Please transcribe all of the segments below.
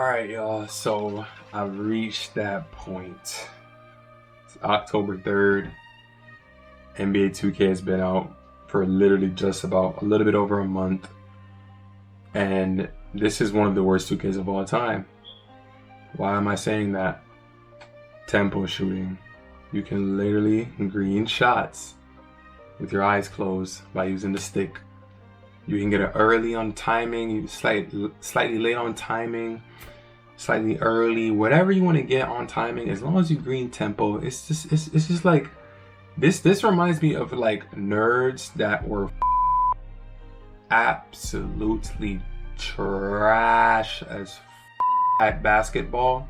Alright, y'all, so I've reached that point. It's October 3rd. NBA 2K has been out for literally just about a little bit over a month. And this is one of the worst 2Ks of all time. Why am I saying that? Tempo shooting. You can literally green shots with your eyes closed by using the stick. You can get it early on timing, slightly late on timing, slightly early, whatever you want to get on timing, as long as you green tempo. It's just like this reminds me of like nerds that were absolutely trash as at basketball,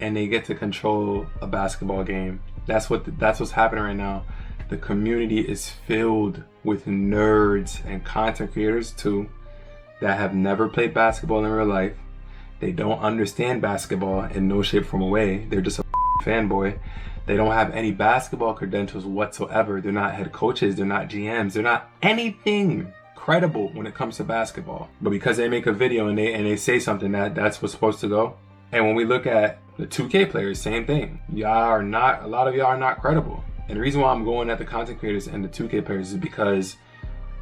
and they get to control a basketball game. That's what's happening right now. The community is filled with nerds and content creators too that have never played basketball in real life. They don't understand basketball in no shape, form, or way. They're just a fanboy. They don't have any basketball credentials whatsoever. They're not head coaches. They're not GMs. They're not anything credible when it comes to basketball. But because they make a video and they say something, that's what's supposed to go. And when we look at the 2K players, same thing. A lot of y'all are not credible. And the reason why I'm going at the content creators and the 2K players is because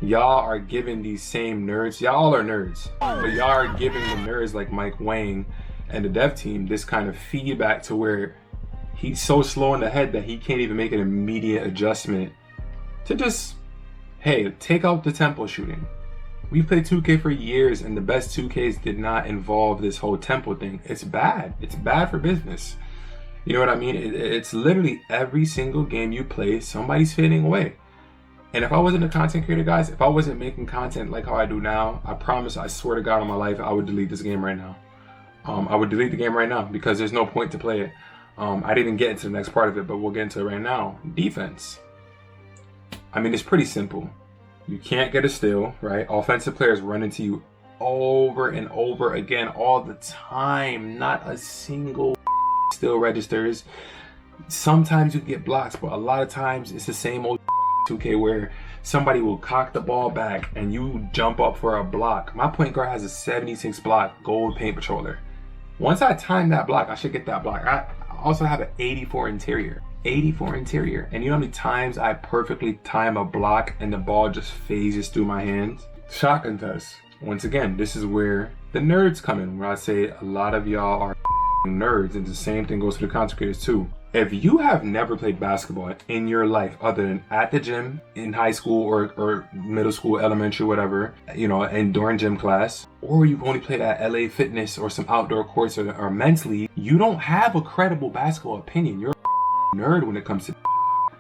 y'all are giving these same nerds, y'all all are nerds, but y'all are giving the nerds like Mike Wang and the dev team this kind of feedback to where he's so slow in the head that he can't even make an immediate adjustment to just, hey, take out the tempo shooting. We've played 2K for years and the best 2Ks did not involve this whole tempo thing. It's bad. It's bad for business. You know what I mean? It's literally every single game you play, somebody's fading away. And if I wasn't a content creator, guys, if I wasn't making content like how I do now, I promise, I swear to God on my life, I would delete this game right now. I would delete the game right now because there's no point to play it. I didn't even get into the next part of it, but we'll get into it right now. Defense. I mean, it's pretty simple. You can't get a steal, right? Offensive players run into you over and over again all the time. Not a single steal registers. Sometimes you get blocks, but a lot of times it's the same old 2K where somebody will cock the ball back and you jump up for a block. My point guard has a 76 block gold paint patroller. Once I time that block, I should get that block. I also have an 84 interior. 84 interior. And you know how many times I perfectly time a block and the ball just phases through my hands? Shot contest. Once again, this is where the nerds come in, where I say a lot of y'all are nerds, and the same thing goes for the content creators too. If you have never played basketball in your life other than at the gym in high school or middle school, elementary, whatever, you know, and during gym class, or you've only played at LA Fitness or some outdoor courts or men's league, you don't have a credible basketball opinion. You're a nerd when it comes to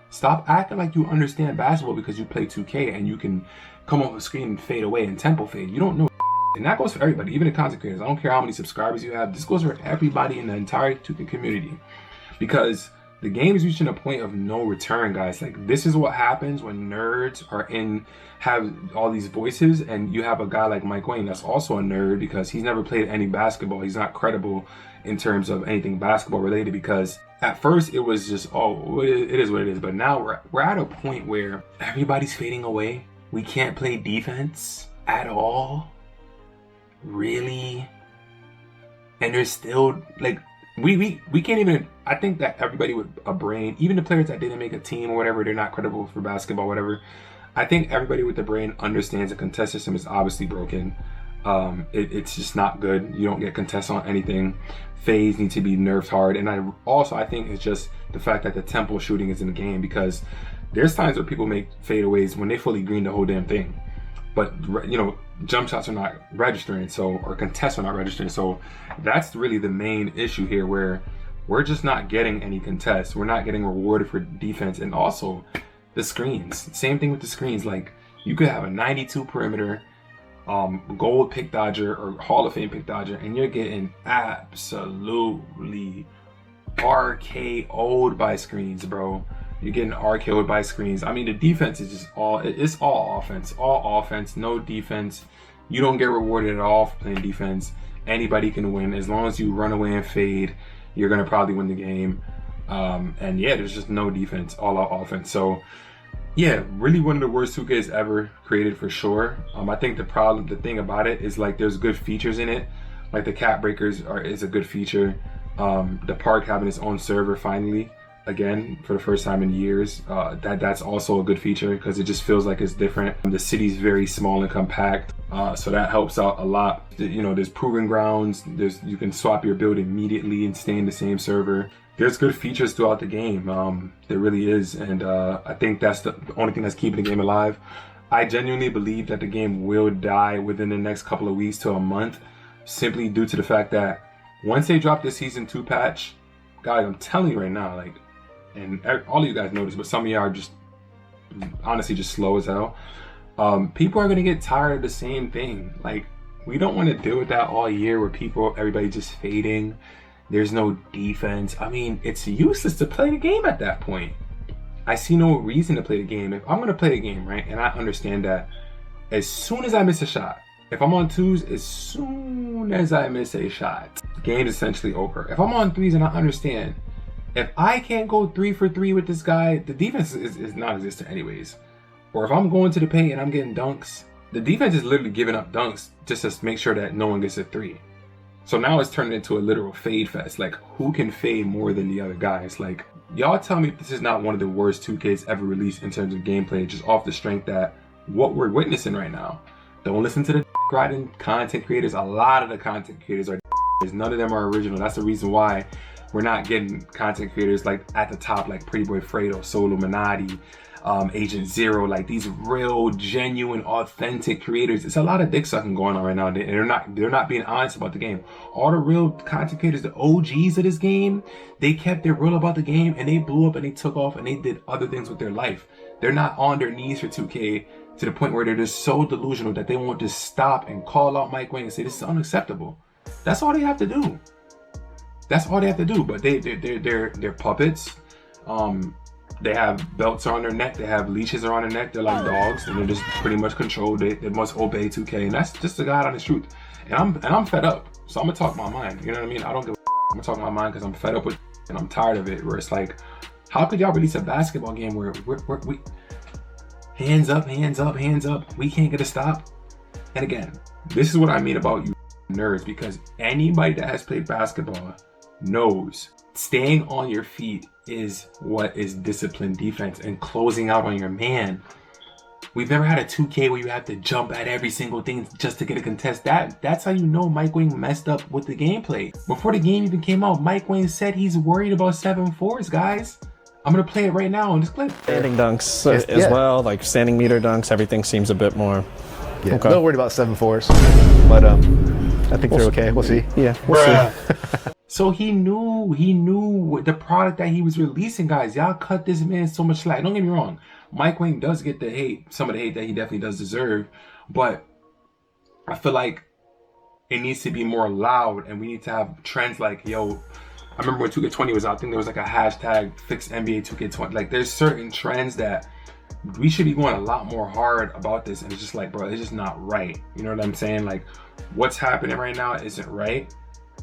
stop acting like you understand basketball because you play 2K and you can come off the screen and fade away and tempo fade. You don't know. And that goes for everybody, even the content creators. I don't care how many subscribers you have. This goes for everybody in the entire 2K community. Because the game is reaching a point of no return, guys. Like, this is what happens when nerds have all these voices, and you have a guy like Mike Wang that's also a nerd because he's never played any basketball. He's not credible in terms of anything basketball related, because at first it was just, oh, it is what it is. But now we're at a point where everybody's fading away. We can't play defense at all. Really? And there's still, like, we can't even, I think that everybody with a brain, even the players that didn't make a team or whatever, they're not credible for basketball, whatever. I think everybody with the brain understands the contest system is obviously broken. It's just not good. You don't get contests on anything. Fades need to be nerfed hard. And I think it's just the fact that the tempo shooting is in the game, because there's times where people make fadeaways when they fully green the whole damn thing. But, you know, jump shots are not registering, or contests are not registering. So that's really the main issue here, where we're just not getting any contests. We're not getting rewarded for defense. And also the screens. Same thing with the screens. Like, you could have a 92 perimeter, gold pick dodger or Hall of Fame pick dodger, and you're getting absolutely RKO'd by screens, bro. You're getting RKO'd by screens. I mean, the defense is just it's all offense, no defense. You don't get rewarded at all for playing defense. Anybody can win. As long as you run away and fade, you're going to probably win the game. And yeah, there's just no defense, all out offense. So yeah, really one of the worst 2Ks ever created for sure. I think the thing about it is, like, there's good features in it, Like the cap breakers is a good feature. The park having its own server finally, again, for the first time in years, that's also a good feature because it just feels like it's different. The city's very small and compact, so that helps out a lot. You know, there's proving grounds, you can swap your build immediately and stay in the same server. There's good features throughout the game, there really is, and I think that's the only thing that's keeping the game alive. I genuinely believe that the game will die within the next couple of weeks to a month, simply due to the fact that once they drop the season 2 patch, guys, I'm telling you right now, like, and all of you guys know this, but some of you are just honestly just slow as hell. People are gonna get tired of the same thing. Like, we don't want to deal with that all year where everybody just fading. There's no defense. I mean, it's useless to play the game at that point. I see no reason to play the game. If I'm gonna play the game, right, and I understand that as soon as I miss a shot, if I'm on 2s, as soon as I miss a shot, the game's essentially over. If I'm on 3s and I understand, if I can't go 3 for 3 with this guy, the defense is non-existent anyways. Or if I'm going to the paint and I'm getting dunks, the defense is literally giving up dunks just to make sure that no one gets a 3. So now it's turned into a literal fade fest. Like, who can fade more than the other guys? Like, y'all tell me this is not one of the worst 2Ks ever released in terms of gameplay, just off the strength that what we're witnessing right now. Don't listen to the riding content creators. A lot of the content creators are none of them are original. That's the reason why we're not getting content creators like at the top, like Pretty Boy Fredo, Solo Minati, Agent Zero, like these real, genuine, authentic creators. It's a lot of dick sucking going on right now. They're not being honest about the game. All the real content creators, the OGs of this game, they kept their real about the game and they blew up and they took off and they did other things with their life. They're not on their knees for 2K to the point where they're just so delusional that they won't just stop and call out Mike Wang and say this is unacceptable. That's all they have to do. That's all they have to do. But they're puppets. They have belts on their neck. They have leashes around their neck. They're like dogs, and they're just pretty much controlled. They must obey 2K, and that's just the God honest truth. And I'm fed up. So I'm gonna talk my mind. You know what I mean? I don't give a I'm gonna talk my mind because I'm fed up with and I'm tired of it. Where it's like, how could y'all release a basketball game where we hands up, hands up, hands up. We can't get a stop. And again, this is what I mean about you nerds, because anybody that has played basketball knows staying on your feet is what is disciplined defense and closing out on your man. We've never had a 2K where you have to jump at every single thing just to get a contest. That's how you know Mike Wang messed up with the gameplay. Before the game even came out, Mike Wang said he's worried about 7-4s, guys. I'm gonna play it right now on this clip. Standing dunks as well, like standing meter dunks, everything seems a bit more. Yeah, okay. Not worried about 7-4s, but I think they're okay. We'll see. Yeah, we'll see. So he knew the product that he was releasing, guys. Y'all cut this man so much slack. Don't get me wrong. Mike Wang does get the hate, some of the hate that he definitely does deserve, but I feel like it needs to be more loud, and we need to have trends like, yo, I remember when 2K20 was out, I think there was like a hashtag fix NBA 2K20. Like, there's certain trends that we should be going a lot more hard about this, and it's just like, bro, it's just not right. You know what I'm saying? Like, what's happening right now isn't right,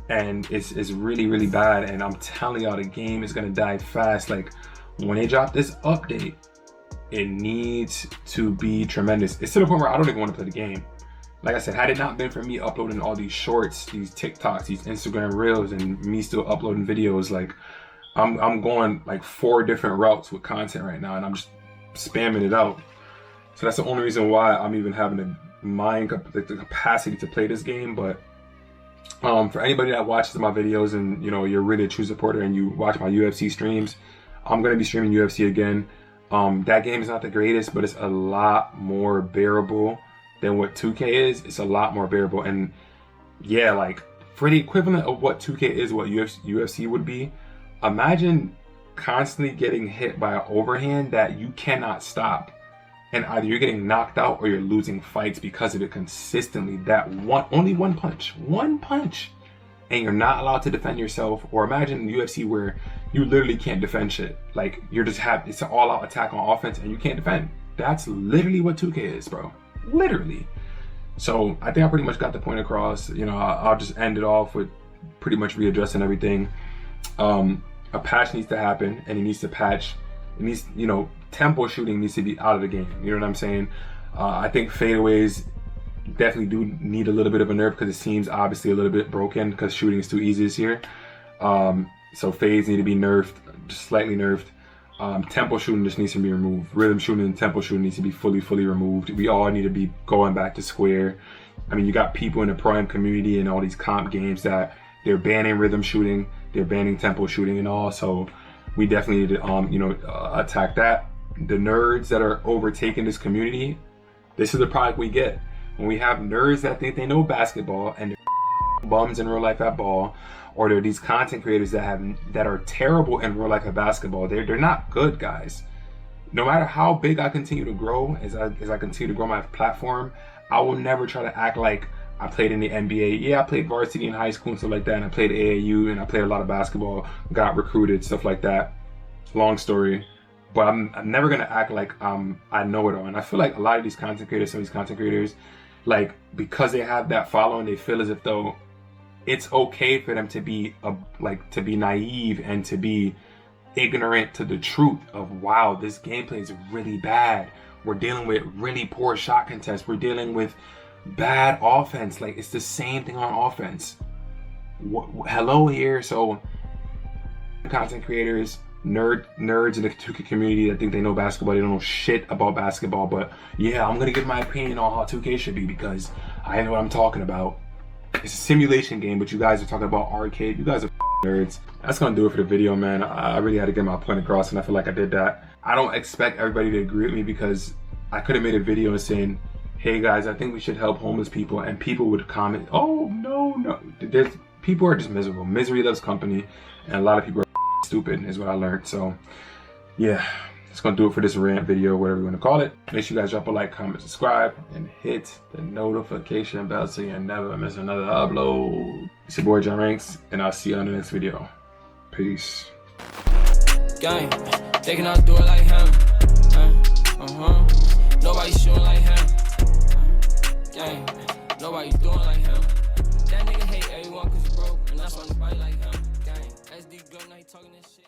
and it's really, really bad, and I'm telling y'all, the game is gonna die fast. Like, when they drop this update, it needs to be tremendous. It's to the point where I don't even want to play the game. Like I said, had it not been for me uploading all these shorts, these TikToks, these Instagram reels, and me still uploading videos, like I'm going like 4 different routes with content right now, and I'm just spamming it out. So that's the only reason why I'm even having the capacity to play this game. But for anybody that watches my videos and you're really a true supporter and you watch my UFC streams, I'm gonna be streaming UFC again. That game is not the greatest, but it's a lot more bearable than what 2K is. It's a lot more bearable, and yeah, like for the equivalent of what 2K is, what UFC would be, imagine constantly getting hit by an overhand that you cannot stop, and either you're getting knocked out or you're losing fights because of it consistently. That only one punch, and you're not allowed to defend yourself. Or imagine UFC where you literally can't defend shit. Like, it's an all-out attack on offense and you can't defend. That's literally what 2K is, bro. Literally. So I think I pretty much got the point across. I'll just end it off with pretty much readdressing everything. A patch needs to happen, and it needs to patch. It needs, tempo shooting needs to be out of the game. You know what I'm saying? I think fadeaways definitely do need a little bit of a nerf because it seems obviously a little bit broken because shooting is too easy this year. So fades need to be nerfed, just slightly nerfed. Tempo shooting just needs to be removed. Rhythm shooting and tempo shooting needs to be fully removed. We all need to be going back to square. I mean, you got people in the prime community and all these comp games that they're banning rhythm shooting, they're banning tempo shooting and all. So we definitely need to attack that. The nerds that are overtaking this community, this is the product we get. When we have nerds that think they know basketball and they're bums in real life at ball, or they're these content creators that are terrible in real life at basketball, they're not good, guys. No matter how big I continue to grow, as I continue to grow my platform, I will never try to act like I played in the NBA. Yeah, I played varsity in high school and stuff like that, and I played AAU, and I played a lot of basketball, got recruited, stuff like that. Long story. But I'm never gonna act like I know it all. And I feel like a lot of these content creators, some of these content creators, like, because they have that following, they feel as if though it's okay for them to be naive and to be ignorant to the truth of, wow, this gameplay is really bad. We're dealing with really poor shot contests. We're dealing with bad offense. Like, it's the same thing on offense. Hello here. So content creators, nerds in the 2K community that think they know basketball, they don't know shit about basketball, but yeah, I'm gonna give my opinion on how 2K should be because I know what I'm talking about. It's a simulation game, but you guys are talking about arcade. You guys are nerds. That's gonna do it for the video, man. I really had to get my point across, and I feel like I did that. I don't expect everybody to agree with me because I could have made a video saying, hey guys, I think we should help homeless people, and people would comment, oh no. People are just miserable. Misery loves company, and a lot of people are stupid is what I learned. So yeah, that's gonna do it for this rant video, whatever you want to call it. Make sure you guys drop a like, comment, subscribe, and hit the notification bell so you never miss another upload. It's your boy John Ranks, and I'll see you on the next video. Peace. Gang, they cannot do it like him. Nobody shooting like him. Gang, nobody doing like him. That nigga hate everyone cause he broke, and that's why nobody like him. Gang, SD gun, now he talking this shit.